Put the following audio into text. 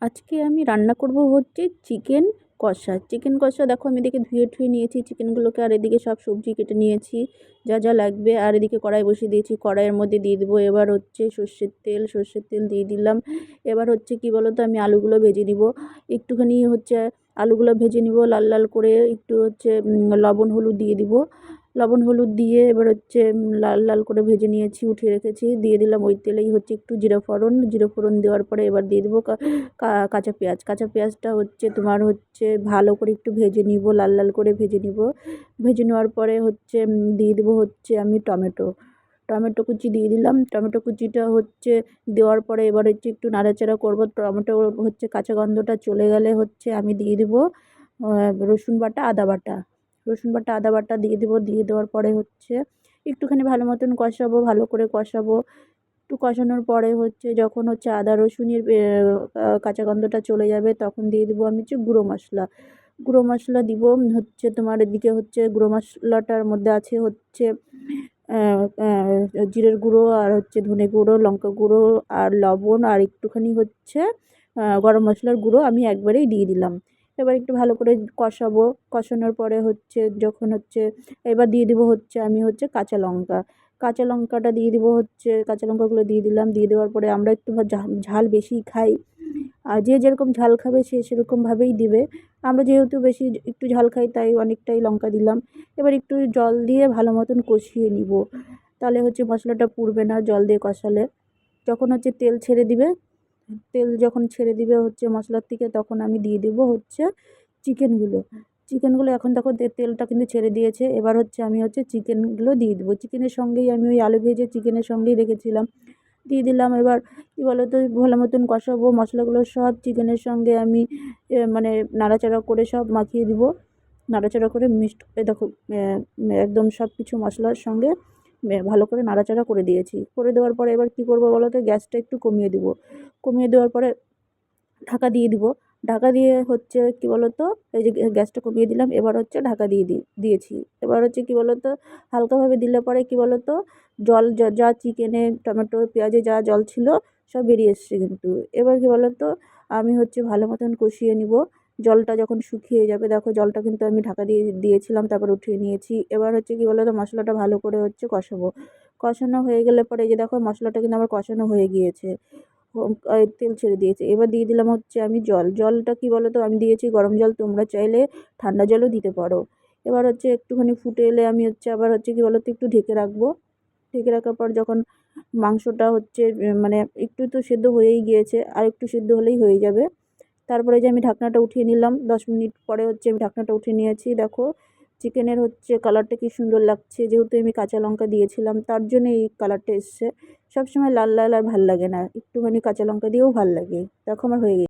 আজকে আমি রান্না করব হচ্ছে চিকেন কষা। চিকেন কষা দেখো আমি এদিকে ধুয়ে ঠুয়ে নিয়েছি চিকেনগুলোকে, আর এদিকে সব সবজি কেটে নিয়েছি যা যা লাগবে। আর এদিকে কড়াই বসিয়ে দিয়েছি, কড়াইয়ের মধ্যে দিয়ে দেবো এবার হচ্ছে সর্ষের তেল দিয়ে দিলাম। এবার হচ্ছে কি বলো তো, আমি আলুগুলো ভেজে নিব। একটুখানি হচ্ছে আলুগুলো ভেজে নিব লাল লাল করে, একটু হচ্ছে লবণ হলুদ দিয়ে দিব। লবণ হলুদ দিয়ে এবার হচ্ছে লাল লাল করে ভেজে নিয়েছি, উঠিয়ে রেখেছি। দিয়ে দিলাম ওই তেলেই হচ্ছে একটু জিরে ফোড়ন দেওয়ার পরে এবার দিয়ে দেবো কাঁচা পেঁয়াজটা হচ্ছে তোমার হচ্ছে ভালো করে একটু ভেজে নিব, লাল লাল করে ভেজে নিব। ভেজে নেওয়ার পরে হচ্ছে দিয়ে দেবো হচ্ছে আমি টমেটো কুচি দিয়ে দিলাম। টমেটো কুচিটা হচ্ছে দেওয়ার পরে এবার হচ্ছে একটু নাড়াচাড়া করব। টমেটো হচ্ছে কাঁচা গন্ধটা চলে গেলে হচ্ছে আমি দিয়ে দেবো রসুন বাটা আদা বাটা দিয়ে দেবো। দিয়ে দেওয়ার পরে হচ্ছে একটুখানি ভালো মতন কষাবো, ভালো করে কষাবো। একটু কষানোর পরে হচ্ছে যখন হচ্ছে আদা রসুনের কাঁচা গন্ধটা চলে যাবে তখন দিয়ে দেবো আমি হচ্ছে গুঁড়ো মশলা দিব। হচ্ছে তোমার এদিকে হচ্ছে গুঁড়ো মশলাটার মধ্যে আছে হচ্ছে জিরের গুঁড়ো, আর হচ্ছে ধনে গুঁড়ো, লঙ্কা গুঁড়ো, আর লবণ, আর একটুখানি হচ্ছে গরম মশলার গুঁড়ো আমি একবারেই দিয়ে দিলাম। এবার একটু ভালো করে কষাবো। কষানোর পরে হচ্ছে যখন হচ্ছে এবার দিয়ে দিব হচ্ছে আমি হচ্ছে কাঁচা লঙ্কাটা দিয়ে দিব। হচ্ছে কাঁচা লঙ্কাগুলো দিয়ে দিলাম। দিয়ে দেওয়ার পরে আমরা একটু ঝাল বেশি খাই, আর যে যেরকম ঝাল খাবে সে সেরকমভাবেই দিবে। আমরা যেহেতু বেশি একটু ঝাল খাই তাই অনেকটাই লঙ্কা দিলাম। এবার একটু জল দিয়ে ভালো মতন কষিয়ে নিব, তাহলে হচ্ছে মশলাটা পুড়বে না জল দিয়ে কষালে। যখন হচ্ছে তেল যখন ছেড়ে দিবে হচ্ছে মশলার থেকে, তখন আমি দিয়ে দেবো হচ্ছে চিকেনগুলো চিকেনগুলো এখন দেখো তেলটা কিন্তু ছেড়ে দিয়েছে। এবার হচ্ছে আমি হচ্ছে চিকেনগুলো দিয়ে দেবো। চিকেনের সঙ্গেই আমি ওই আলু ভেজে চিকেনের সঙ্গেই রেখেছিলাম, দিয়ে দিলাম। এবার কী বলো তো, ভালো মতন কষাবো। মশলাগুলো সব চিকেনের সঙ্গে আমি মানে নাড়াচাড়া করে সব মাখিয়ে দিব। নাড়াচাড়া করে দেখো একদম সব কিছু মশলার সঙ্গে ভালো করে নাড়াচাড়া করে দিয়েছি। করে দেওয়ার পরে এবার কী করবো বলো তো, গ্যাসটা একটু কমিয়ে দিব। কমিয়ে দেওয়ার পরে ঢাকা দিয়ে দিব। ঢাকা দিয়ে হচ্ছে কী বলো তো, এই যে গ্যাসটা কমিয়ে দিলাম, এবার হচ্ছে ঢাকা দিয়ে দিয়েছি। এবার হচ্ছে কী বলো তো, হালকাভাবে দিলে পরে কী বলো তো, জল যা চিকেনে টমেটো পেঁয়াজে যা জল ছিল সব বেরিয়ে এসছে কিন্তু। এবার কী বলো তো, আমি হচ্ছে ভালো মতন কষিয়ে নিব। জলটা যখন শুকিয়ে যাবে, দেখো জলটা কিন্তু আমি ঢাকা দিয়ে দিয়েছিলাম, তারপর উঠিয়ে নিয়েছি। এবার হচ্ছে কী বলো তো, মশলাটা ভালো করে হচ্ছে কষাবো। কষানো হয়ে গেলে পরে এই যে দেখো মশলাটা কিন্তু আমার কষানো হয়ে গিয়েছে, তেল ছেড়ে দিয়েছে। এবার দিয়ে দিলাম হচ্ছে আমি জলটা কী বলো তো, আমি দিয়েছি গরম জল, তোমরা চাইলে ঠান্ডা জলও দিতে পারো। এবার হচ্ছে একটুখানি ফুটে এলে আমি হচ্ছে আবার হচ্ছে কী বলো তো একটু ঢেকে রাখবো। ঢেকে রাখার পর যখন মাংসটা হচ্ছে মানে একটু তো সেদ্ধ হয়েই গিয়েছে, আর একটু সেদ্ধ হলেই হয়ে যাবে। তারপরে যে আমি ঢাকনাটা উঠিয়ে নিলাম, 10 মিনিট পরে হচ্ছে আমি ঢাকনাটা উঠিয়ে নিয়েছি। দেখো চিকেনের হচ্ছে কালারটা কি সুন্দর লাগছে, যেহেতু আমি কাঁচা লঙ্কা দিয়েছিলাম তার জন্য এই কালারটা এসছে। সবসময় লাল লাল আর ভাল লাগে না, একটুখানি কাঁচা লঙ্কা দিয়েও ভাল লাগে। দেখো আমার হয়ে গেছে।